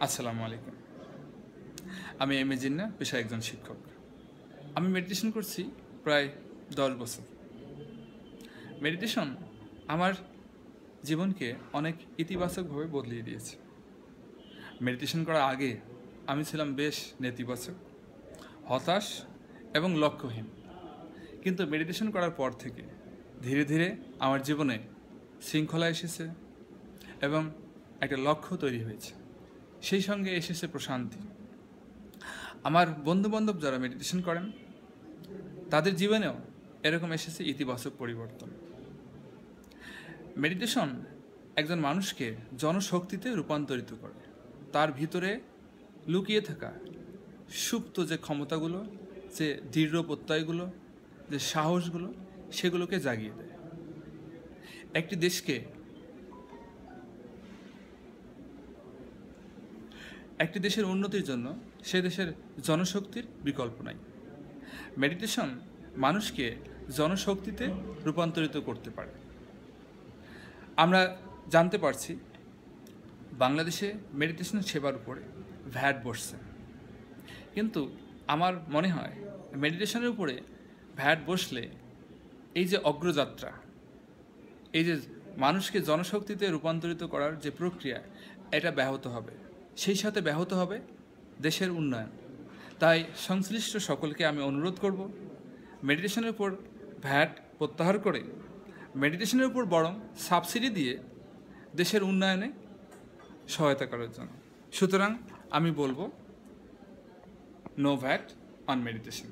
আসসালামু আলাইকুম। আমি এম এ জিন্না, পেশায় একজন শিক্ষক। আমি মেডিটেশন করছি প্রায় 10 বছর। মেডিটেশন আমার জীবনকে অনেক ইতিবাচকভাবে বদলিয়ে দিয়েছে। মেডিটেশন করার আগে আমি ছিলাম বেশ নেতিবাচক, হতাশ এবং লক্ষ্যহীন। কিন্তু মেডিটেশন করার পর থেকে ধীরে ধীরে আমার জীবনে শৃঙ্খলা এসেছে এবং একটা লক্ষ্য তৈরি হয়েছে। সেই সঙ্গে এসেছে প্রশান্তি। আমার বন্ধুবান্ধব যারা মেডিটেশন করেন তাদের জীবনেও এরকম এসেছে ইতিবাচক পরিবর্তন। মেডিটেশন একজন মানুষকে জনশক্তিতে রূপান্তরিত করে। তার ভিতরে লুকিয়ে থাকা সুপ্ত যে ক্ষমতাগুলো, যে দৃঢ় প্রত্যয়গুলো, যে সাহসগুলো, সেগুলোকে জাগিয়ে দেয়। একটি দেশের উন্নতির জন্য সে দেশের জনশক্তির বিকল্প নাই। মেডিটেশন মানুষকে জনশক্তিতে রূপান্তরিত করতে পারে। আমরা জানতে পারছি বাংলাদেশে মেডিটেশন সেবার উপরে ভ্যাট বসছে, কিন্তু আমার মনে হয় মেডিটেশনের উপরে ভ্যাট বসলে এই যে অগ্রযাত্রা, এই যে মানুষকে জনশক্তিতে রূপান্তরিত করার যে প্রক্রিয়া, এটা ব্যাহত হবে। সেই সাথে ব্যাহত হবে দেশের উন্নয়ন। তাই সংশ্লিষ্ট সকলকে আমি অনুরোধ করব, মেডিটেশনের উপর ভ্যাট প্রত্যাহার করে মেডিটেশনের উপর বরং সাবসিডি দিয়ে দেশের উন্নয়নে সহায়তা করার জন্য। সুতরাং আমি বলবো নো ভ্যাট অন মেডিটেশন।